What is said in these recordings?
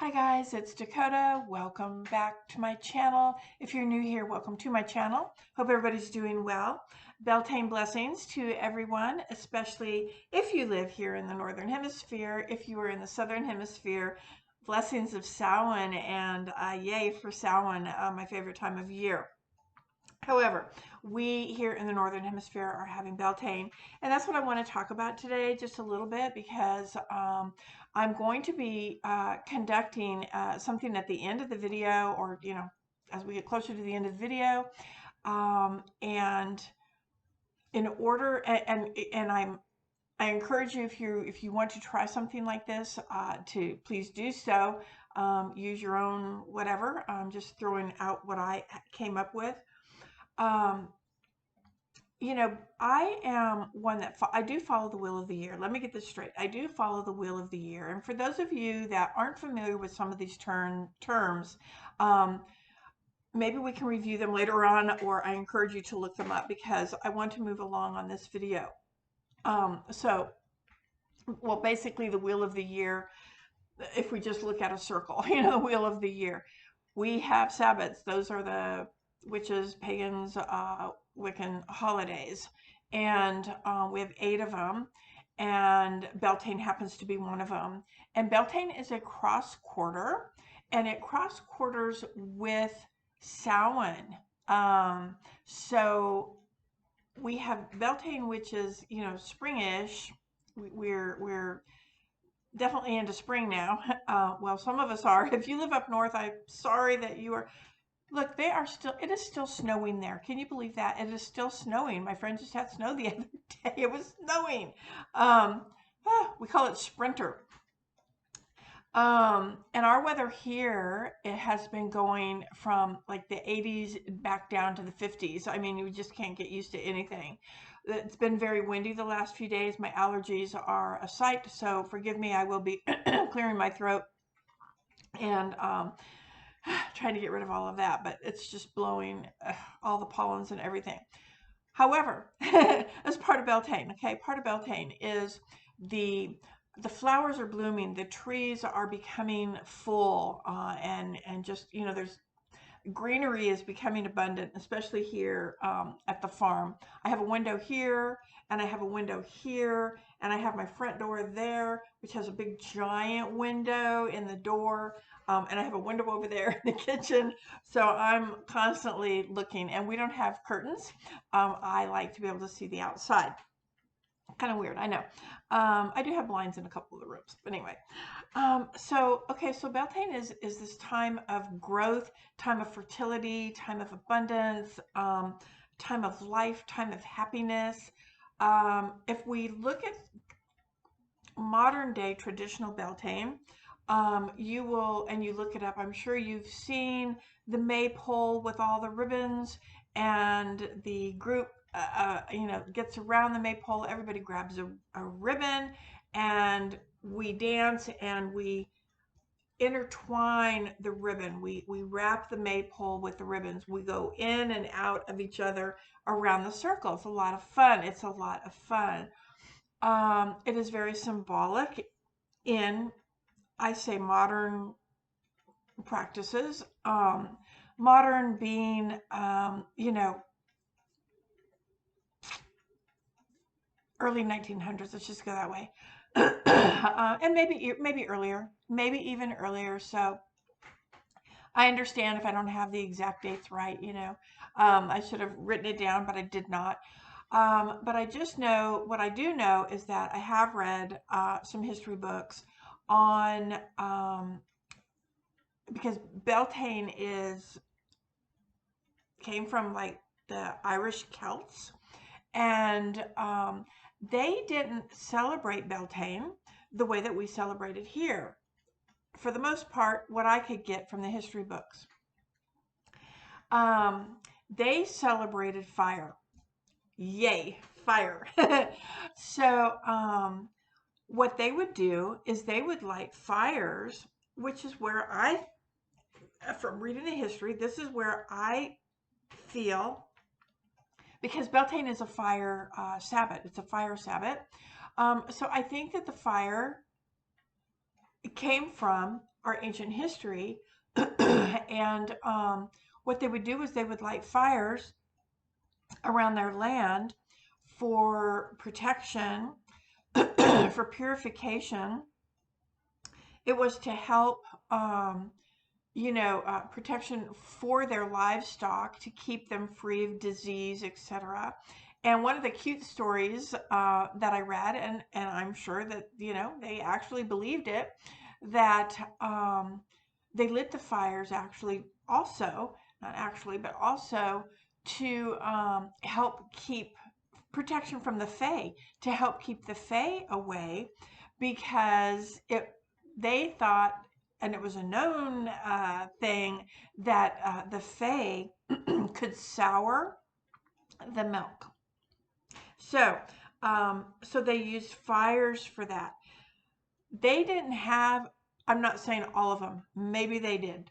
Hi guys, it's Dakota. Welcome back to my channel. If you're new here, welcome to my channel. Hope everybody's doing well. Beltane blessings to everyone, especially if you live here in the Northern Hemisphere. If you are in the Southern Hemisphere, blessings of Samhain and yay for Samhain, my favorite time of year. However, we here in the Northern Hemisphere are having Beltane, and that's what I want to talk about today just a little bit because I'm going to be conducting something at the end of the video, or as we get closer to the end of the video, and in order and I encourage you, if you want to try something like this, to please do so. Use your own whatever. I'm just throwing out what I came up with. Um, I am one that I do follow the wheel of the year. Let me get this straight. I do follow the wheel of the year. And for those of you that aren't familiar with some of these terms, um, maybe we can review them later on, or I encourage you to look them up because I want to move along on this video. Well, basically the wheel of the year, if we just look at a circle, the wheel of the year, we have Sabbats. Those are the witches, pagans, Wiccan holidays. And we have 8 of them. And Beltane happens to be one of them. And Beltane is a cross quarter. And it cross quarters with Samhain. So we have Beltane, which is, springish. We're definitely into spring now. Well, some of us are. If you live up north, I'm sorry that you are. Look, it is still snowing there. Can you believe that? It is still snowing. My friend just had snow the other day. It was snowing. We call it sprinter. And our weather here, it has been going from like the 80s back down to the 50s. I mean, you just can't get used to anything. It's been very windy the last few days. My allergies are a sight, so forgive me. I will be clearing my throat and trying to get rid of all of that, but it's just blowing all the pollens and everything. However, as part of Beltane, okay, part of Beltane is the flowers are blooming, the trees are becoming full, and just, there's greenery is becoming abundant, especially here at the farm. I have a window here, and I have a window here, and I have my front door there, which has a big giant window in the door, and I have a window over there in the kitchen. So I'm constantly looking, and we don't have curtains. I like to be able to see the outside. Kind of weird, I know. I do have blinds in a couple of the rooms, but anyway. So Beltane is this time of growth, time of fertility, time of abundance, time of life, time of happiness. If we look at modern day traditional Beltane, you look it up, I'm sure you've seen the maypole with all the ribbons, and the group gets around the maypole. Everybody grabs a ribbon, and we dance, and we intertwine the ribbon. We wrap the maypole with the ribbons. We go in and out of each other around the circle. It's a lot of fun. It's a lot of fun. It is very symbolic in, I say, modern practices. Modern being, early 1900s. Let's just go that way. And maybe earlier, maybe even earlier. So I understand if I don't have the exact dates right. I should have written it down, but I did not. But I just know, what I do know is that I have read some history books on, because Beltane came from like the Irish Celts, and they didn't celebrate Beltane the way that we celebrate it here. For the most part, what I could get from the history books, they celebrated fire. Yay, fire. So what they would do is they would light fires, which is where from reading the history, this is where I feel, because Beltane is a fire Sabbat. It's a fire Sabbat. So I think that the fire came from our ancient history. And what they would do is they would light fires around their land for protection, for purification. It was to help, protection for their livestock to keep them free of disease, etc. And one of the cute stories that I read, and I'm sure that, they actually believed it, that they lit the fires actually also, not actually, but also to help keep protection from the Fae, to help keep the Fae away, because they thought, and it was a known thing, that the Fae could sour the milk. So, so they used fires for that. They didn't have, I'm not saying all of them, maybe they did,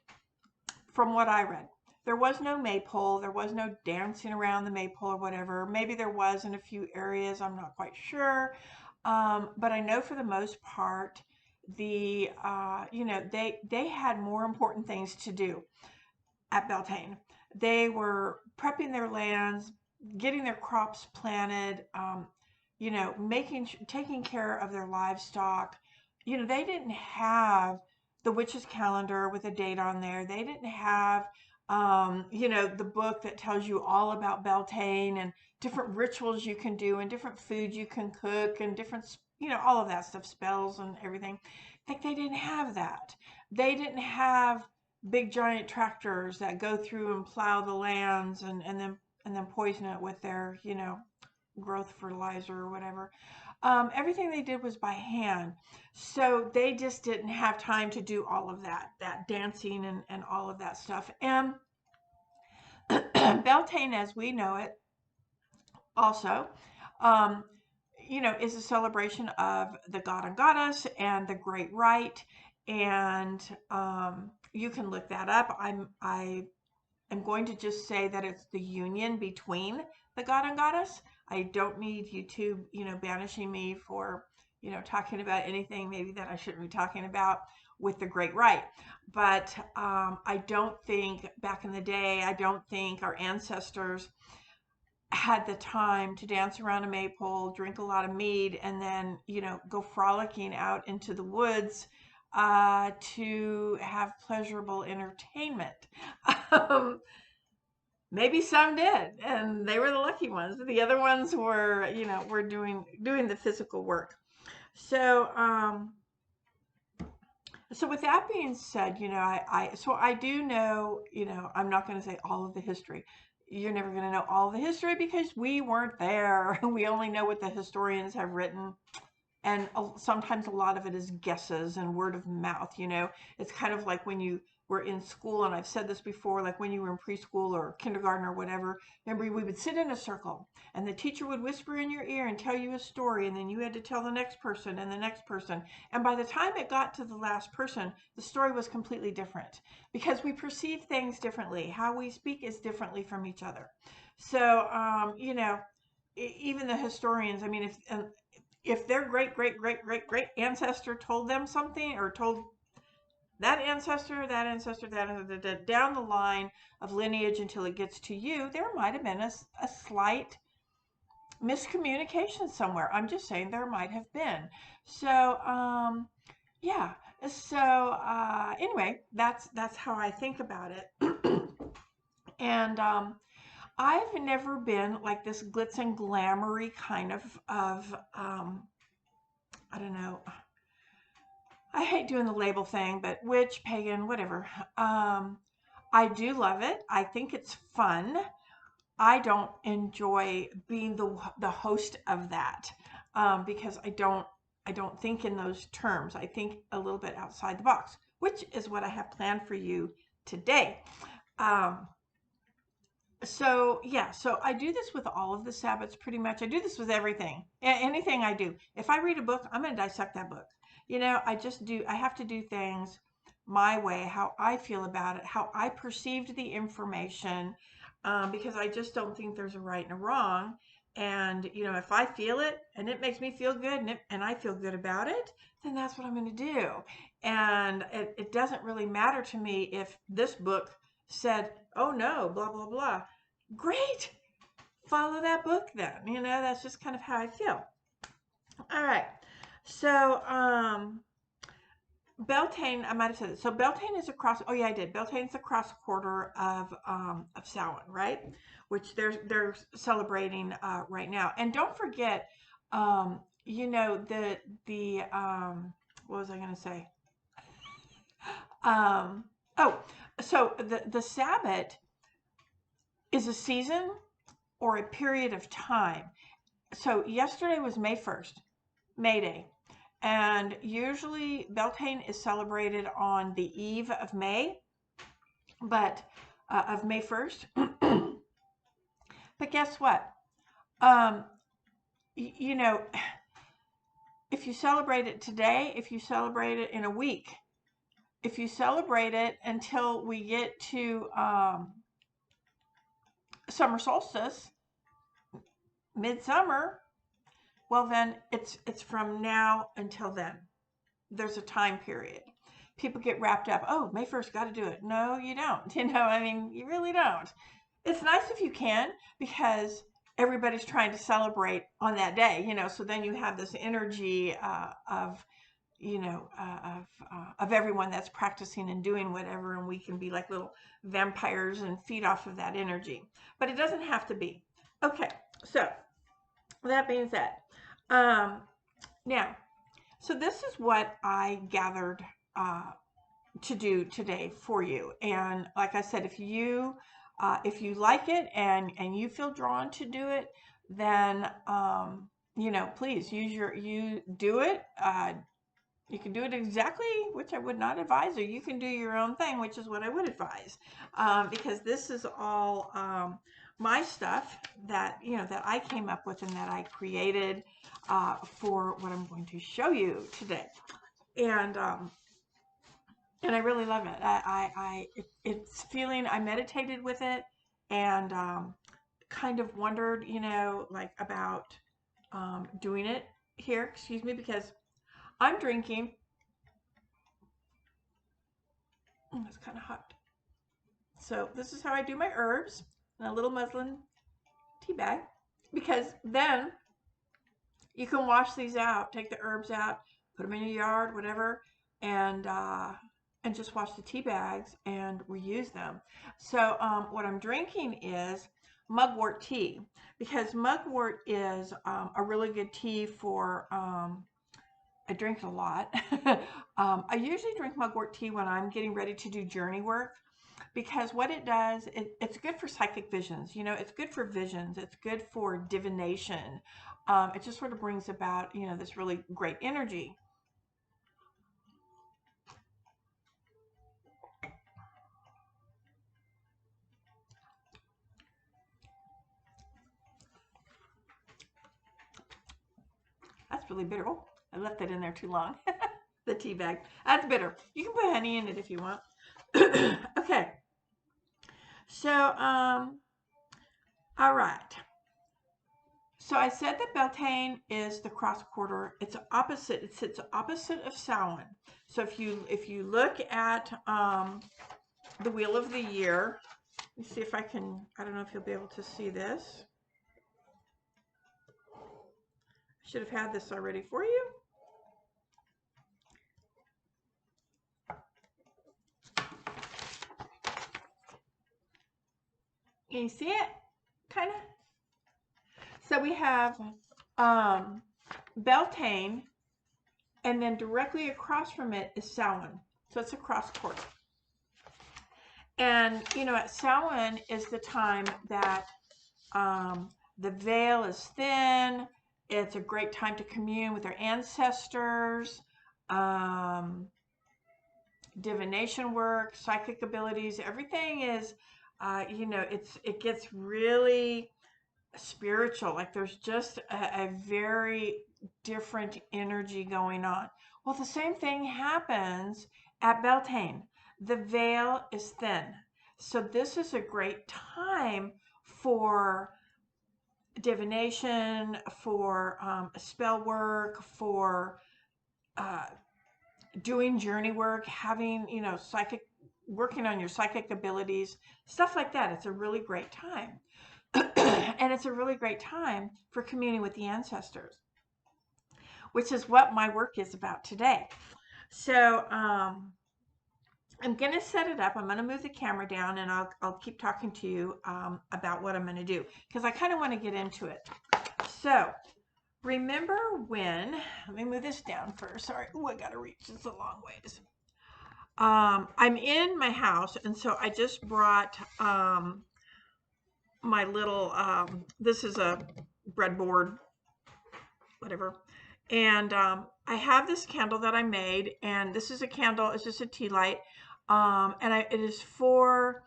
from what I read. There was no maypole, there was no dancing around the maypole or whatever. Maybe there was in a few areas, I'm not quite sure. But I know for the most part, they had more important things to do at Beltane. They were prepping their lands, getting their crops planted, taking care of their livestock. They didn't have the witch's calendar with a date on there. They didn't have, the book that tells you all about Beltane and different rituals you can do and different foods you can cook and different, all of that stuff, spells and everything. Like, they didn't have that. They didn't have big giant tractors that go through and plow the lands and then poison it with their, growth fertilizer or whatever. Everything they did was by hand. So they just didn't have time to do all of that dancing and all of that stuff. And Beltane, as we know it, also, um, is a celebration of the god and goddess and the great rite. And you can look that up. I am going to just say that it's the union between the god and goddess. I don't need YouTube, banishing me for, talking about anything maybe that I shouldn't be talking about with the great rite. But I don't think back in the day, I don't think our ancestors had the time to dance around a maypole, drink a lot of mead, and then, go frolicking out into the woods to have pleasurable entertainment. Um, Maybe some did, and they were the lucky ones. The other ones were doing the physical work. So, so with that being said, I do know, I'm not going to say all of the history. You're never going to know all of the history because we weren't there. We only know what the historians have written. And sometimes a lot of it is guesses and word of mouth. It's kind of like when you were in school, and I've said this before, like when you were in preschool or kindergarten or whatever. Remember, we would sit in a circle and the teacher would whisper in your ear and tell you a story, and then you had to tell the next person and the next person. And by the time it got to the last person, the story was completely different because we perceive things differently. How we speak is differently from each other. So, even the historians, I mean, if their great great great great great ancestor told them something, or told that ancestor, down the line of lineage until it gets to you, there might have been a slight miscommunication somewhere. I'm just saying there might have been. So, yeah. So, anyway, that's how I think about it. And I've never been like this glitz and glamoury kind of I don't know. I hate doing the label thing, but witch, pagan, whatever. I do love it. I think it's fun. I don't enjoy being the host of that because I don't think in those terms. I think a little bit outside the box, which is what I have planned for you today. So yeah, so I do this with all of the Sabbats pretty much. I do this with everything, anything I do. If I read a book, I'm going to dissect that book. I have to do things my way, how I feel about it, how I perceived the information, because I just don't think there's a right and a wrong. And, you know, if I feel it and it makes me feel good and I feel good about it, then that's what I'm going to do. And it doesn't really matter to me if this book said, oh no, blah, blah, blah. Great. Follow that book then. You know, that's just kind of how I feel. All right. So, Beltane, I might have said it. So Beltane is across. Oh yeah, I did. Beltane's the cross quarter of Samhain, right? Which they're celebrating right now. And don't forget, you know the what was I going to say? Um, oh, so the Sabbat is a season or a period of time. So yesterday was May 1st, May Day. And usually Beltane is celebrated on the eve of May, but of May 1st. But guess what? Um, you know, if you celebrate it today, if you celebrate it in a week, if you celebrate it until we get to summer solstice, midsummer, well then it's from now until then. There's a time period. People get wrapped up. Oh, May 1st, got to do it. No, you don't. You know, I mean, you really don't. It's nice if you can because everybody's trying to celebrate on that day, you know, so then you have this energy of, you know, of everyone that's practicing and doing whatever, and we can be like little vampires and feed off of that energy. But it doesn't have to be. Okay, so that being said, now, so this is what I gathered to do today for you. And like I said, if you like it and you feel drawn to do it, then you know, please you do it. You can do it exactly, which I would not advise, or you can do your own thing, which is what I would advise, because this is all my stuff that, you know, that I came up with and that I created for what I'm going to show you today. And I really love it. It's feeling, I meditated with it and kind of wondered, you know, like about doing it here, excuse me, because I'm drinking. It's kind of hot. So this is how I do my herbs in a little muslin tea bag, because then you can wash these out, take the herbs out, put them in your yard, whatever, and just wash the tea bags and reuse them. So what I'm drinking is mugwort tea, because mugwort is a really good tea for I drink it a lot. I usually drink mugwort tea when I'm getting ready to do journey work, because what it does, it's good for psychic visions. You know, it's good for visions. It's good for divination. It just sort of brings about, you know, this really great energy. That's really bitter. Oh, I left that in there too long. The tea bag. That's bitter. You can put honey in it if you want. Okay. So, all right. So I said that Beltane is the cross quarter. It's opposite. It sits opposite of Samhain. So if you look at the wheel of the year, let me see if I can. I don't know if you'll be able to see this. I should have had this already for you. Can you see it? Kind of. So we have Beltane, and then directly across from it is Samhain. So it's a cross quarter. And, you know, at Samhain is the time that the veil is thin. It's a great time to commune with our ancestors, divination work, psychic abilities. Everything is, you know, it gets really spiritual. Like there's just a very different energy going on. Well, the same thing happens at Beltane. The veil is thin. So this is a great time for divination, for spell work, for doing journey work, having, psychic, working on your psychic abilities, stuff like that. It's a really great time. And it's a really great time for communing with the ancestors, which is what my work is about today. So I'm going to set it up. I'm going to move the camera down, and I'll keep talking to you about what I'm going to do, because I kind of want to get into it. So remember when, let me move this down first. Sorry. Oh, I got to reach. It's a long ways. I'm in my house, and so I just brought my little, this is a breadboard, whatever. And I have this candle that I made, and this is a candle, it's just a tea light. It is for,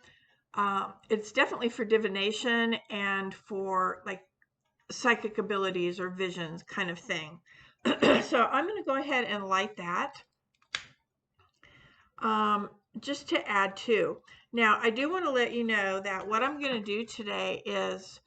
it's definitely for divination and for like psychic abilities or visions kind of thing. So I'm going to go ahead and light that. Just to add to. Now, I do want to let you know that what I'm going to do today is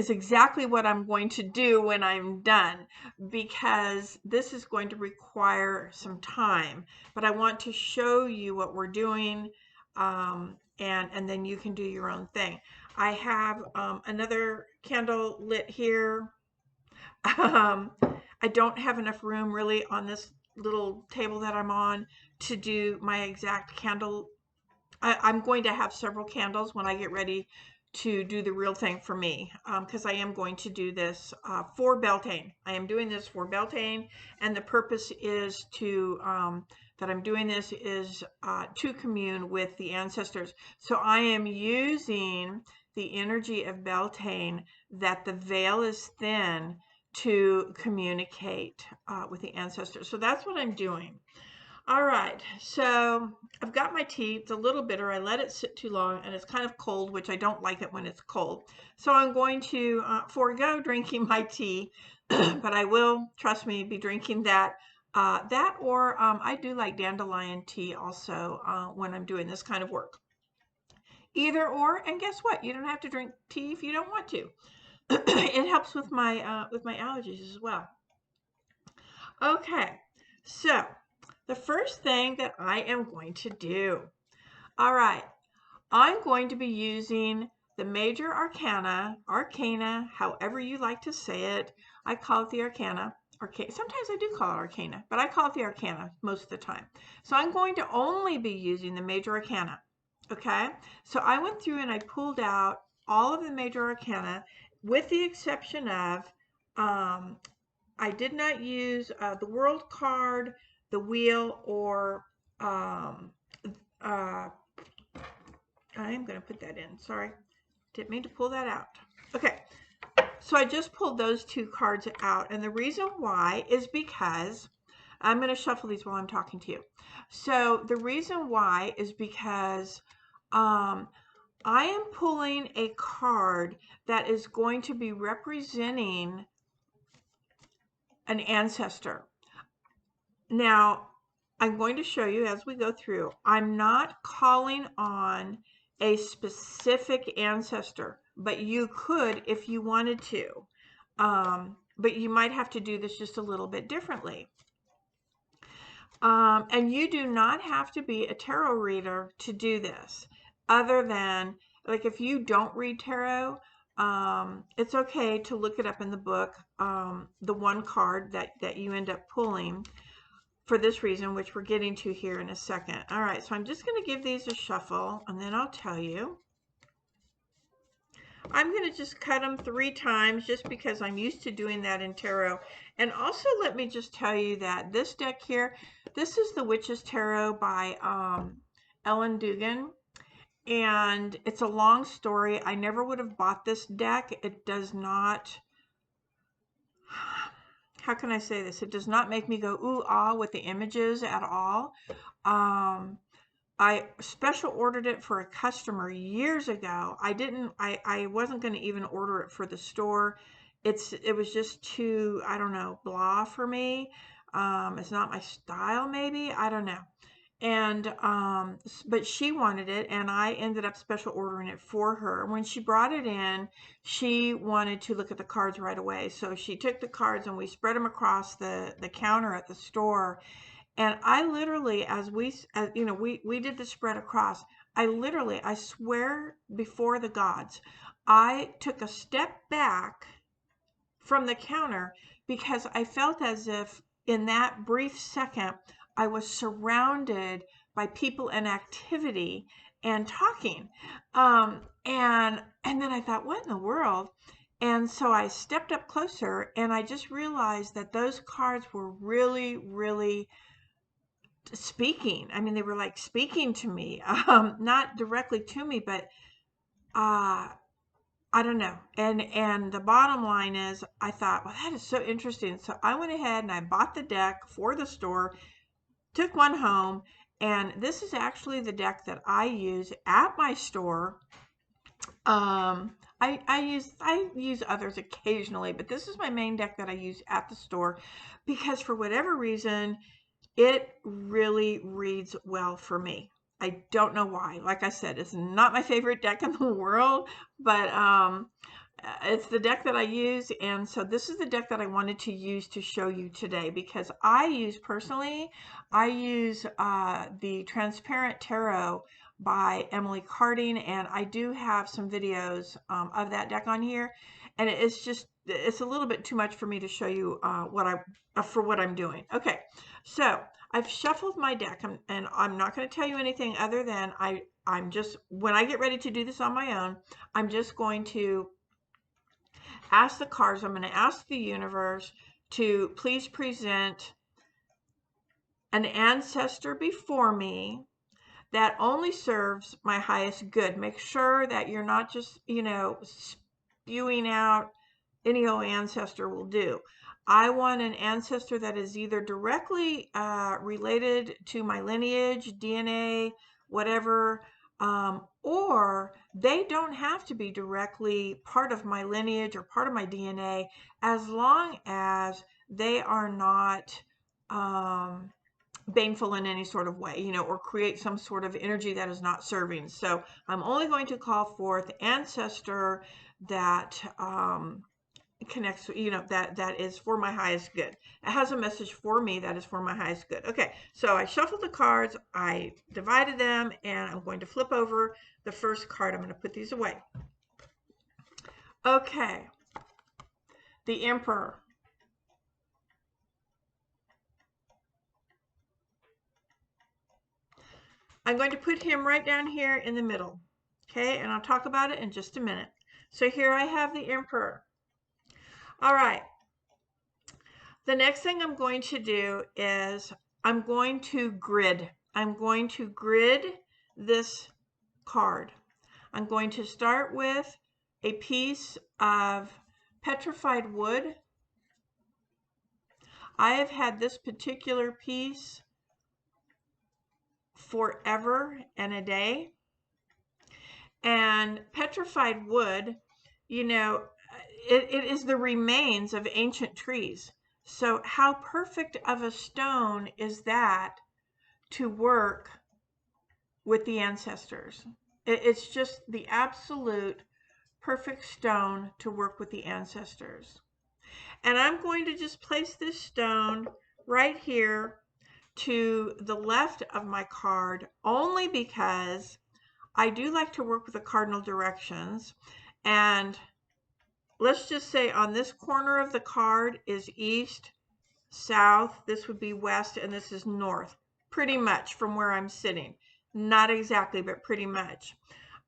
exactly what I'm going to do when I'm done, because this is going to require some time, but I want to show you what we're doing, and then you can do your own thing. I have another candle lit here. I don't have enough room really on this little table that I'm on to do my exact candle. I'm going to have several candles when I get ready to do the real thing for me, because I am going to do this for Beltane. I am doing this for Beltane, and the purpose is to, that I'm doing this is to commune with the ancestors. So I am using the energy of Beltane, that the veil is thin, to communicate with the ancestors. So that's what I'm doing. All right, so I've got my tea. It's a little bitter. I let it sit too long, and it's kind of cold, which I don't like it when it's cold. So I'm going to forego drinking my tea, but I will, trust me, be drinking that. Or I do like dandelion tea also when I'm doing this kind of work. Either or, and guess what? You don't have to drink tea if you don't want to. It helps with my allergies as well. Okay, so the first thing that I am going to do, all right, I'm going to be using the major arcana, however you like to say it. I call it the arcana. Sometimes I do call it arcana, but I call it the arcana most of the time. So I'm going to only be using the major arcana. Okay, so I went through and I pulled out all of the major arcana, with the exception of I did not use the world card, the wheel, or I'm going to put that in. Sorry, didn't mean to pull that out. Okay, so I just pulled those two cards out, and the reason why is because I'm going to shuffle these while I'm talking to you. So the reason why is because I am pulling a card that is going to be representing an ancestor. Now, I'm going to show you as we go through. I'm not calling on a specific ancestor, but you could if you wanted to. But you might have to do this just a little bit differently. And you do not have to be a tarot reader to do this, other than, like, if you don't read tarot, it's okay to look it up in the book, the one card that you end up pulling, for this reason, which we're getting to here in a second. All right, so I'm just going to give these a shuffle, and then I'll tell you. I'm going to just cut them 3 times just because I'm used to doing that in tarot. And also, let me just tell you that this deck here, this is the Witch's Tarot by Ellen Dugan. And it's a long story. I never would have bought this deck. It does not, how can I say this? It does not make me go ooh, ah with the images at all. I special ordered it for a customer years ago. I wasn't going to even order it for the store. It was just too, I don't know, blah for me. It's not my style, maybe. I don't know. but she wanted it, and I ended up special ordering it for her. When she brought it in, she wanted to look at the cards right away. So she took the cards and we spread them across the counter at the store. And I literally, we did the spread across. I swear before the gods, I took a step back from the counter because I felt as if in that brief second I was surrounded by people and activity and talking. And then I thought, what in the world? And so I stepped up closer and I just realized that those cards were really, really speaking. I mean, they were like speaking to me, not directly to me, but I don't know. And the bottom line is I thought, well, that is so interesting. So I went ahead and I bought the deck for the store, took one home, and this is actually the deck that I use at my store. I use others occasionally, but this is my main deck that I use at the store because for whatever reason, it really reads well for me. I don't know why. Like I said, it's not my favorite deck in the world, but it's the deck that I use. And so this is the deck that I wanted to use to show you today because I use the Transparent Tarot by Emily Carding, and I do have some videos of that deck on here. And it's a little bit too much for me to show you what I'm doing. Okay, so I've shuffled my deck, and I'm not going to tell you anything other than I'm just, when I get ready to do this on my own, I'm just going to ask the cards, I'm going to ask the universe to please present an ancestor before me that only serves my highest good. Make sure that you're not just, spewing out any old ancestor will do. I want an ancestor that is either directly related to my lineage, DNA, whatever, or they don't have to be directly part of my lineage or part of my DNA as long as they are not baneful in any sort of way, or create some sort of energy that is not serving. So I'm only going to call forth ancestor that connects, that is for my highest good. It has a message for me that is for my highest good. Okay, so I shuffled the cards, I divided them, and I'm going to flip over the first card. I'm going to put these away. Okay, the Emperor. I'm going to put him right down here in the middle. Okay, and I'll talk about it in just a minute. So here I have the Emperor. All right. The next thing I'm going to do is I'm going to grid. I'm going to grid this card. I'm going to start with a piece of petrified wood. I have had this particular piece forever and a day. And petrified wood, it is the remains of ancient trees. So how perfect of a stone is that to work with the ancestors? It's just the absolute perfect stone to work with the ancestors. And I'm going to just place this stone right here to the left of my card only because I do like to work with the cardinal directions. And let's just say on this corner of the card is east, south, this would be west, and this is north, pretty much from where I'm sitting. Not exactly, but pretty much.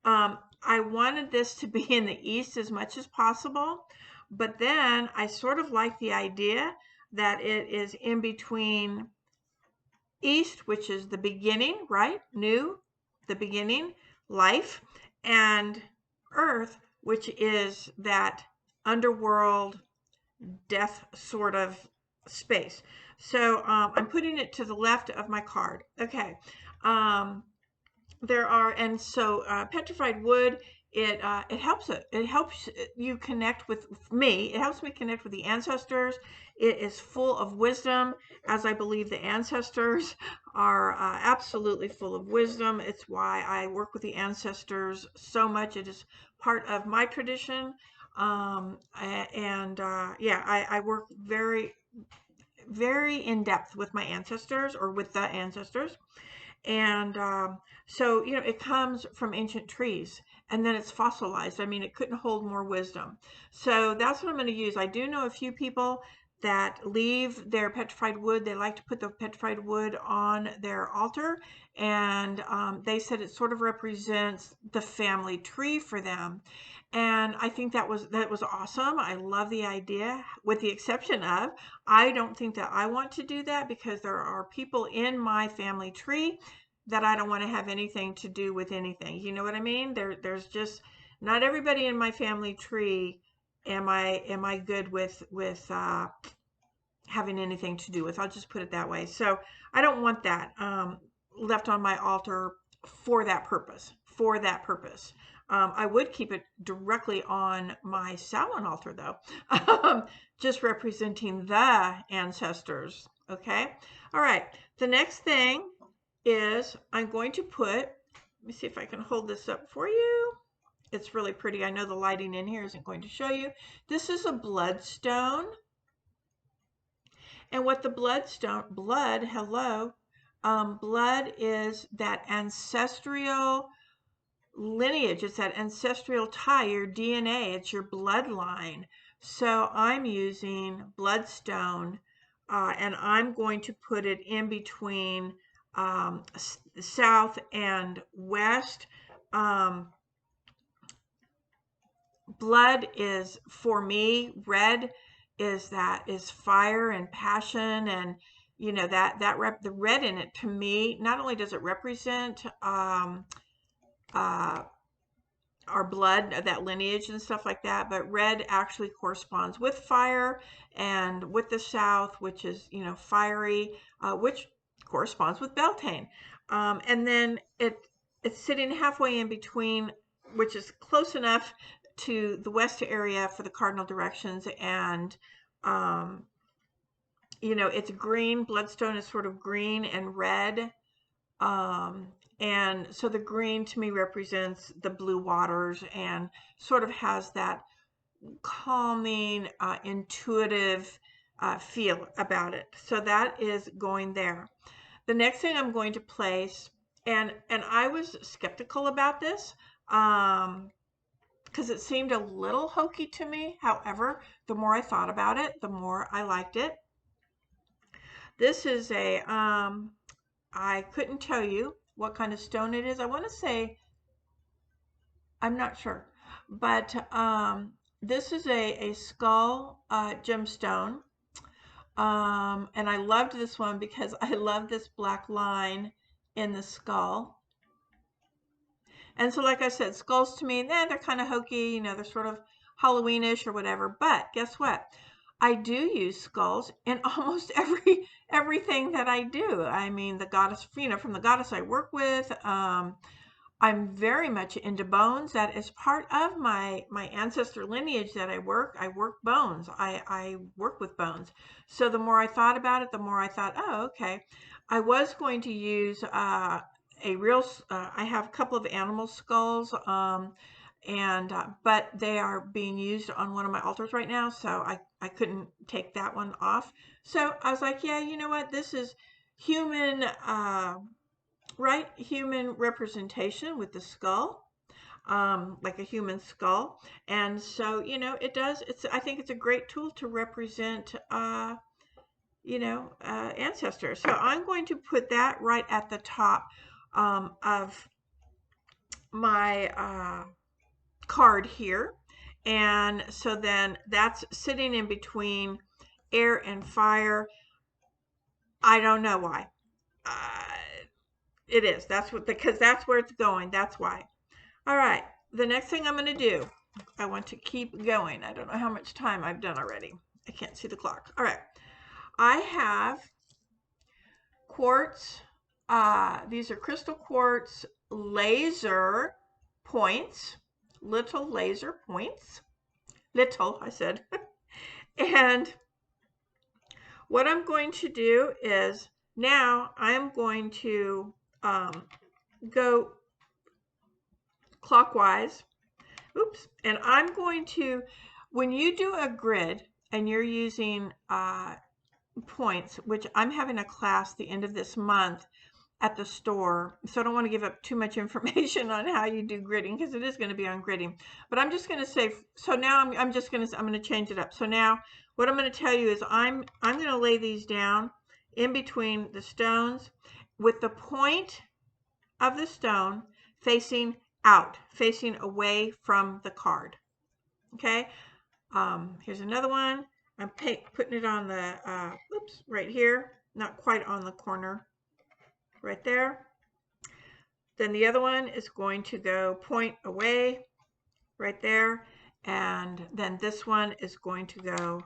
I wanted this to be in the east as much as possible, but then I sort of like the idea that it is in between east, which is the beginning, right? New, the beginning, life, and earth, which is that underworld death sort of space. So I'm putting it to the left of my card. Okay. Petrified wood it helps it helps you connect with me. It helps me connect with the ancestors. It is full of wisdom, as I believe the ancestors are absolutely full of wisdom. It's why I work with the ancestors so much. It is part of my tradition. Yeah, I work very in depth with my ancestors, or with the ancestors. And so, it comes from ancient trees, and then it's fossilized. I mean, it couldn't hold more wisdom. So that's what I'm going to use. I do know a few people that leave their petrified wood. They like to put the petrified wood on their altar, and they said it sort of represents the family tree for them. And I think that was awesome. I love the idea, with the exception of, I don't think that I want to do that, because there are people in my family tree that I don't want to have anything to do with anything. You know what I mean? There's just not everybody in my family tree am I good with having anything to do with. I'll just put it that way. So I don't want that left on my altar for that purpose. For that purpose. I would keep it directly on my Samhain altar, though, just representing the ancestors. Okay. All right. The next thing is I'm going to put, let me see if I can hold this up for you. It's really pretty. I know the lighting in here isn't going to show you. This is a bloodstone. And what the hello, blood is that ancestral lineage. It's that ancestral tie, your DNA. It's your bloodline. So I'm using bloodstone, and I'm going to put it in between south and west. Blood is, for me, red is fire and passion, and the red in it, to me, not only does it represent uh, our blood, that lineage and stuff like that, but red actually corresponds with fire, and with the south, which is fiery, which corresponds with Beltane. And then it's sitting halfway in between, which is close enough to the west area for the cardinal directions. And it's green. Bloodstone is sort of green and red. And so the green to me represents the blue waters, and sort of has that calming, intuitive feel about it. So that is going there. The next thing I'm going to place, and I was skeptical about this, because it seemed a little hokey to me. However, the more I thought about it, the more I liked it. This is I couldn't tell you what kind of stone it is. I want to say, I'm not sure, but this is a skull gemstone. And I loved this one because I love this black line in the skull. And so, like I said, skulls to me, they're kind of hokey, they're sort of Halloweenish or whatever. But guess what? I do use skulls in almost everything that I do. I mean, the goddess, from the goddess I work with, I'm very much into bones. That is part of my ancestor lineage that I work. I work bones. I work with bones. So the more I thought about it, the more I thought, oh, okay. I was going to use I have a couple of animal skulls, but they are being used on one of my altars right now, so I couldn't take that one off. So I was like, yeah, you know what? This is human, right? Human representation with the skull, like a human skull. And so, I think it's a great tool to represent, ancestors. So I'm going to put that right at the top of my card here. And so then that's sitting in between air and fire. I don't know why. It is. Because that's where it's going. That's why. All right. The next thing I'm going to do, I want to keep going. I don't know how much time I've done already. I can't see the clock. All right. I have quartz. These are crystal quartz laser points. little laser points. Little, I said. And what I'm going to do is now I'm going to go clockwise. Oops. And I'm going to, when you do a grid and you're using points, which I'm having a class the end of this month at the store, so I don't want to give up too much information on how you do gridding, because it is going to be on gridding. But I'm just going to say, so now I'm going to change it up. So now what I'm going to tell you is I'm going to lay these down in between the stones with the point of the stone facing out, facing away from the card. Okay. Here's another one. I'm putting it on the, oops, right here, not quite on the corner, right there. Then the other one is going to go point away, right there. And then this one is going to go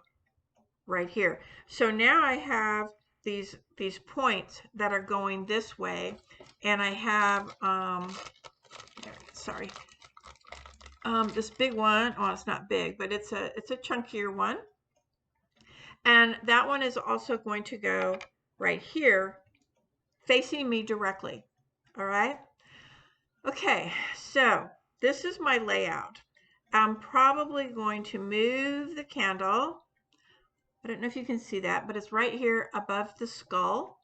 right here. So now I have these points that are going this way, and I have, sorry, this big one. Oh, it's not big, but it's a chunkier one. And that one is also going to go right here, facing me directly. All right. Okay, so this is my layout. I'm probably going to move the candle. I don't know if you can see that, but it's right here above the skull.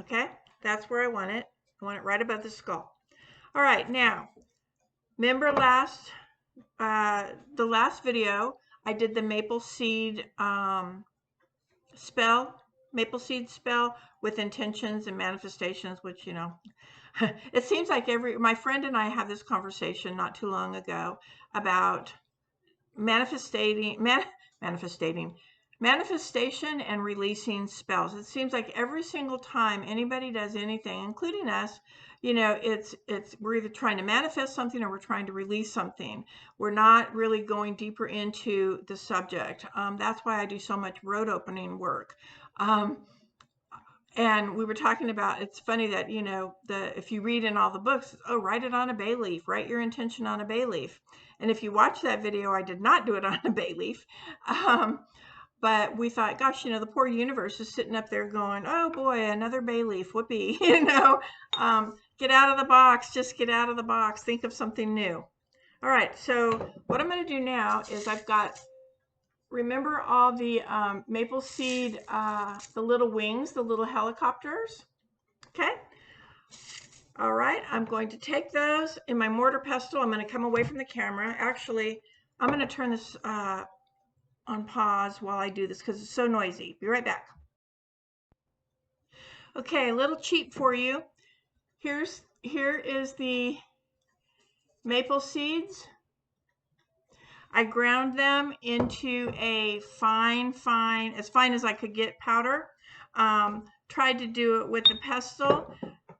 Okay, that's where I want it. I want it right above the skull. All right, now, remember the last video, I did the maple seed spell, with intentions and manifestations, which, you know, it seems like my friend and I had this conversation not too long ago about manifestation and releasing spells. It seems like every single time anybody does anything, including us, you know, we're either trying to manifest something or we're trying to release something. We're not really going deeper into the subject. That's why I do so much road opening work. And we were talking about, it's funny that, you know, if you read in all the books, oh, write it on a bay leaf, write your intention on a bay leaf. And if you watch that video, I did not do it on a bay leaf. But we thought, gosh, you know, the poor universe is sitting up there going, oh boy, another bay leaf, whoopee, you know, get out of the box, just get out of the box, think of something new. All right, so what I'm going to do now is remember all the maple seed, the little wings, the little helicopters? Okay. All right, I'm going to take those in my mortar pestle. I'm going to come away from the camera. Actually, I'm going to turn this on pause while I do this because it's so noisy. Be right back. Okay, a little cheat for you. Here is the maple seeds. I ground them into a fine, as fine as I could get powder. Tried to do it with the pestle.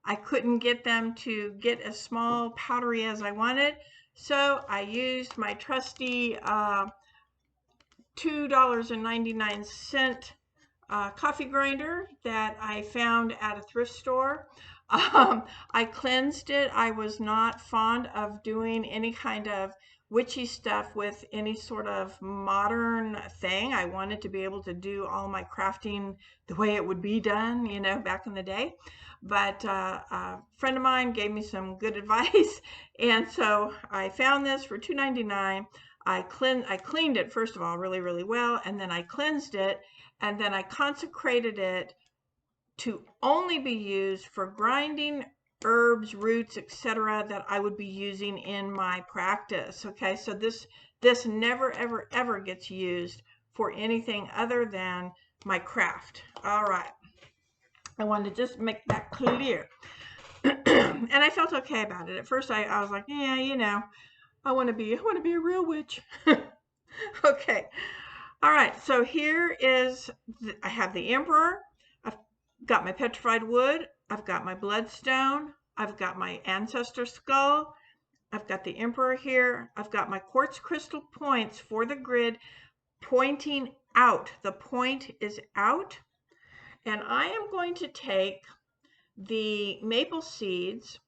I couldn't get them to get as small powdery as I wanted. So I used my trusty $2.99 coffee grinder that I found at a thrift store. I cleansed it. I was not fond of doing any kind of witchy stuff with any sort of modern thing. I wanted to be able to do all my crafting the way it would be done, you know, back in the day. But a friend of mine gave me some good advice, and so I found this for $2.99. I cleaned it first of all really, really well, and then I cleansed it, and then I consecrated it to only be used for grinding herbs, roots, etc. that I would be using in my practice. Okay, so this never, ever, ever gets used for anything other than my craft. All right, I wanted to just make that clear. And I felt okay about it. At first I was like, yeah, you know, I want to be a real witch. Okay. All right, so here is, I have the Emperor, I've got my petrified wood, I've got my bloodstone, I've got my ancestor skull, I've got the Emperor here, I've got my quartz crystal points for the grid pointing out. The point is out, and I am going to take the maple seeds.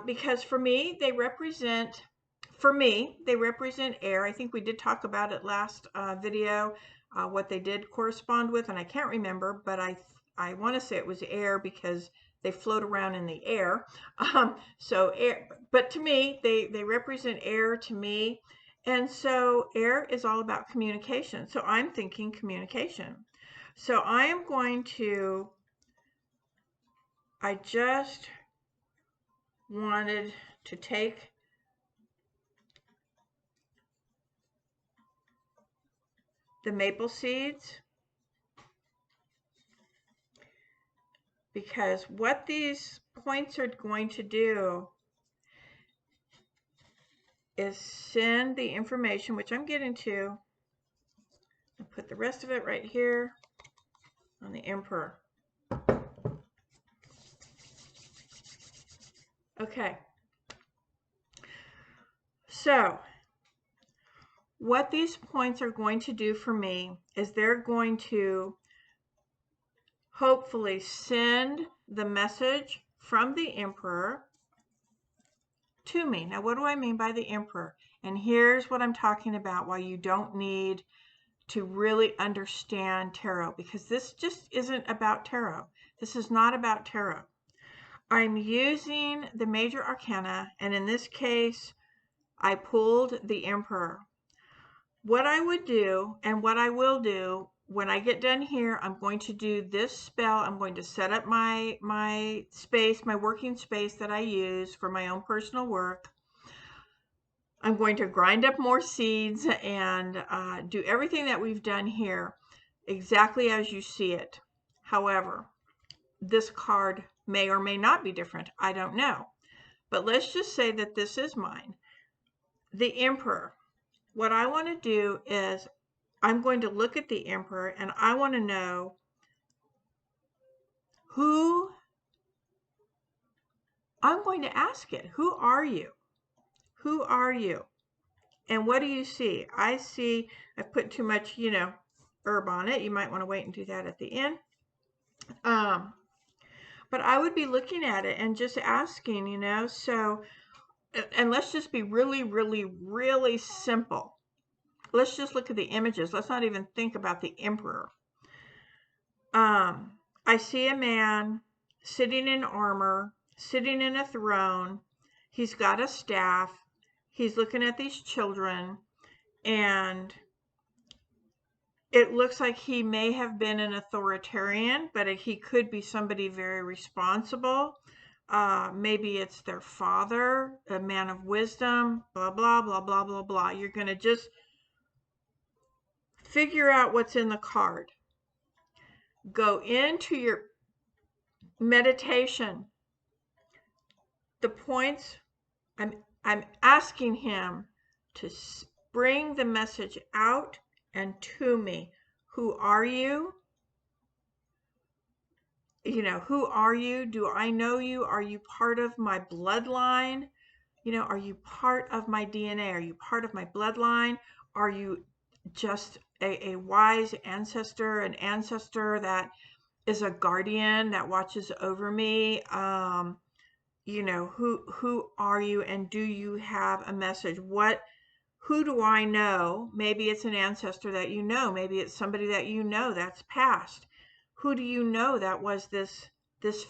because for me, they represent air. I think we did talk about it last video, what they did correspond with, and I can't remember, but I want to say it was air because they float around in the air. So air, but to me, they represent air to me. And so air is all about communication. So I'm thinking communication. So I am going to, I just wanted to take the maple seeds, because what these points are going to do is send the information, which I'm getting to, and put the rest of it right here on the emperor. Okay. So what these points are going to do for me is they're going to hopefully send the message from the emperor to me. Now, what do I mean by the emperor? And here's what I'm talking about, why you don't need to really understand tarot, because this just isn't about tarot. This is not about tarot. I'm using the major arcana, and in this case, I pulled the emperor. What I would do, and what I will do, when I get done here, I'm going to do this spell. I'm going to set up my space, my working space that I use for my own personal work. I'm going to grind up more seeds and do everything that we've done here exactly as you see it. However, this card may or may not be different. I don't know. But let's just say that this is mine. The Emperor. What I want to do is I'm going to look at the Emperor and I want to know who, I'm going to ask it. Who are you? Who are you? And what do you see? I see, I put too much, herb on it. You might want to wait and do that at the end. But I would be looking at it and just asking, so, and let's just be really, really, really simple. Let's just look at the images. Let's not even think about the emperor. I see a man sitting in armor, sitting in a throne. He's got a staff. He's looking at these children, and it looks like he may have been an authoritarian, but he could be somebody very responsible. Maybe it's their father, a man of wisdom, blah, blah, blah, blah, blah, blah. You're going to just figure out what's in the card. Go into your meditation. The points, I'm asking him to bring the message out and to me. Who are you? Who are you? Do I know you? Are you part of my bloodline? Are you part of my DNA? Are you part of my bloodline? Are you just a wise ancestor, an ancestor that is a guardian that watches over me? Who are you, and do you have a message? Who do I know? Maybe it's an ancestor that you know. Maybe it's somebody that you know that's passed. Who do you know that was this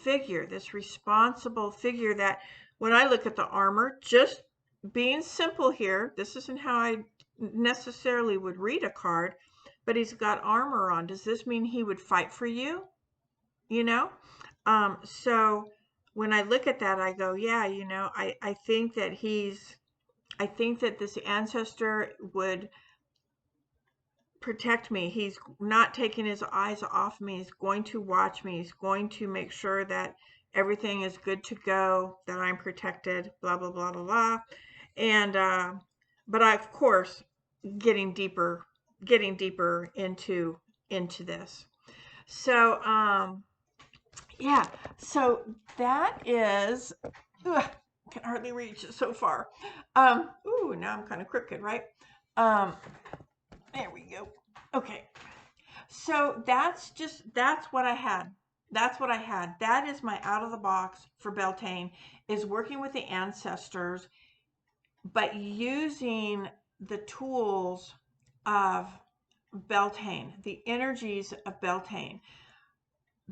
figure, this responsible figure that when I look at the armor, just being simple here, this isn't how I necessarily would read a card, but he's got armor on. Does this mean he would fight for you? So when I look at that, I go, yeah, I think that I think that this ancestor would protect me. He's not taking his eyes off me. He's going to watch me. He's going to make sure that everything is good to go, that I'm protected, blah, blah, blah, blah, blah. And, but I, of course, getting deeper into this. So, yeah, so that is, can hardly reach so far. Ooh, now I'm kind of crooked, right? There we go. Okay. So that's what I had. That's what I had. That is my out of the box for Beltane, is working with the ancestors, but using the tools of Beltane, the energies of Beltane,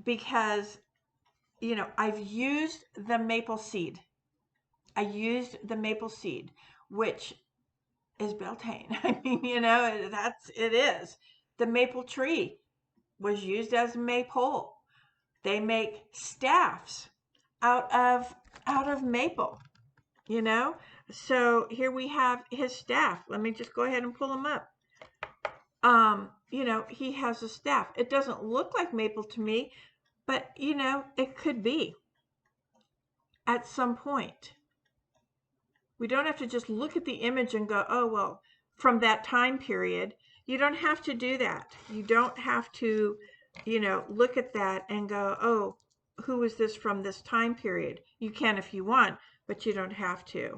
because, you know, I've used the maple seed. I used the maple seed, which is Beltane. I mean, you know, it is. The maple tree was used as maypole. They make staffs out of maple, you know? So here we have his staff. Let me just go ahead and pull him up. You know, he has a staff. It doesn't look like maple to me, but you know, it could be at some point. We don't have to just look at the image and go, oh, well, from that time period. You don't have to do that. You don't have to, you know, look at that and go, oh, who is this from this time period? You can if you want, but you don't have to.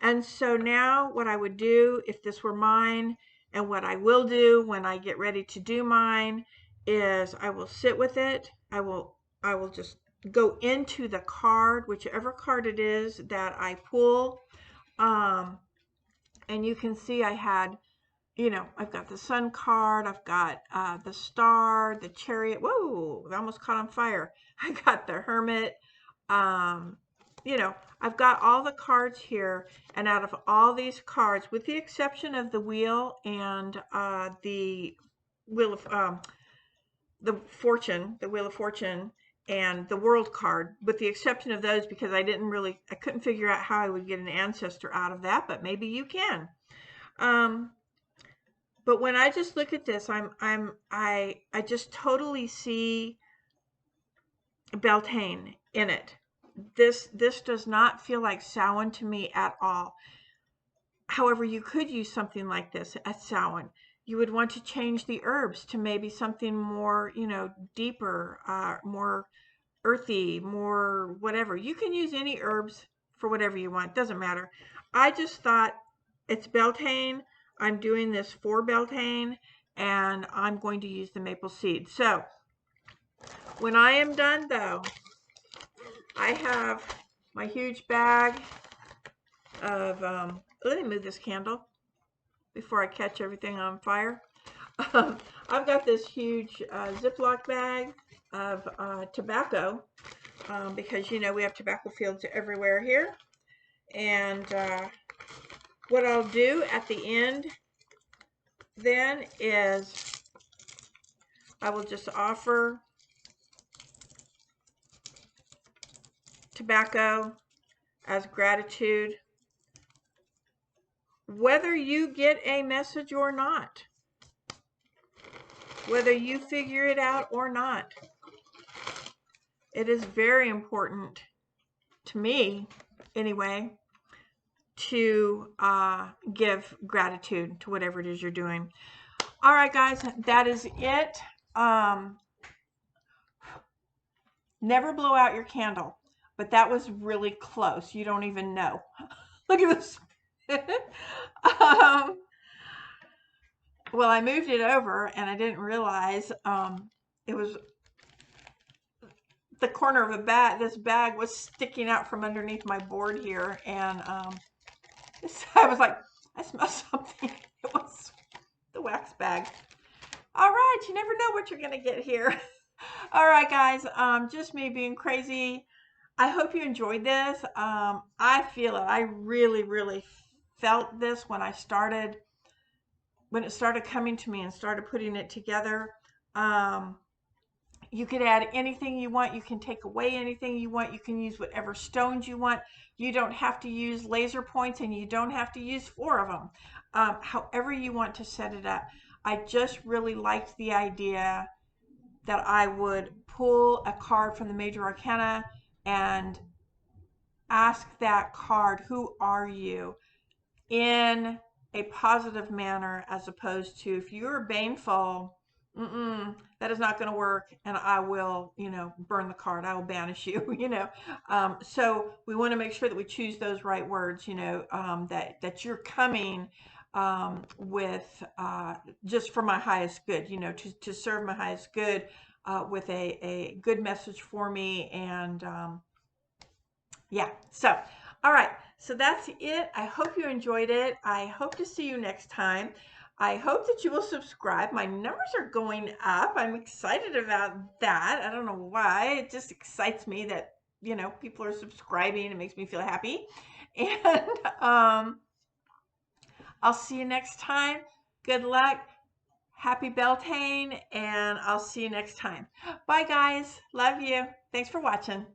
And so now what I would do if this were mine, and what I will do when I get ready to do mine, is I will sit with it. I will just go into the card, whichever card it is that I pull. And you can see I had, you know, I've got the sun card, I've got the star, the chariot. Whoa, I almost caught on fire. I got the hermit. You know, I've got all the cards here, and out of all these cards, with the exception of the wheel and the wheel of the wheel of fortune, and the world card, with the exception of those, because I couldn't figure out how I would get an ancestor out of that, but maybe you can. But when I just look at this, I just totally see Beltane in it. This does not feel like Samhain to me at all. However, you could use something like this at Samhain. You would want to change the herbs to maybe something more, you know, deeper, more earthy, more whatever. You can use any herbs for whatever you want. Doesn't matter. I just thought it's Beltane. I'm doing this for Beltane, and I'm going to use the maple seed. So when I am done, though, I have my huge bag of, let me move this candle before I catch everything on fire. I've got this huge Ziploc bag of tobacco, because, you know, we have tobacco fields everywhere here. And what I'll do at the end then is I will just offer tobacco as gratitude, whether you get a message or not, whether you figure it out or not. It is very important to me, anyway, to give gratitude to whatever it is you're doing. All right, guys, that is it. Never blow out your candle, but that was really close. You don't even know. Look at this. Well, I moved it over and I didn't realize it was the corner of a bag. This bag was sticking out from underneath my board here, and I was like, I smell something. It was the wax bag. All right, you never know what you're gonna get here. All right, guys, just me being crazy. I hope you enjoyed this. I feel it. I really, really felt this when it started coming to me and started putting it together. You could add anything you want. You can take away anything you want. You can use whatever stones you want. You don't have to use laser points, and you don't have to use 4 of them. However you want to set it up. I just really liked the idea that I would pull a card from the major arcana and ask that card, who are you, in a positive manner, as opposed to, if you're baneful, that is not going to work, and I will, you know, burn the card. I will banish you, you know. So we want to make sure that we choose those right words, you know, that you're coming with just for my highest good, you know, to serve my highest good. with a good message for me. And yeah, so all right, so that's it. I hope you enjoyed it. I hope to see you next time. I hope that you will subscribe. My numbers are going up. I'm excited about that. I don't know why. It just excites me that, you know, people are subscribing. It makes me feel happy. And I'll see you next time. Good luck. Happy Beltane, and I'll see you next time. Bye, guys. Love you. Thanks for watching.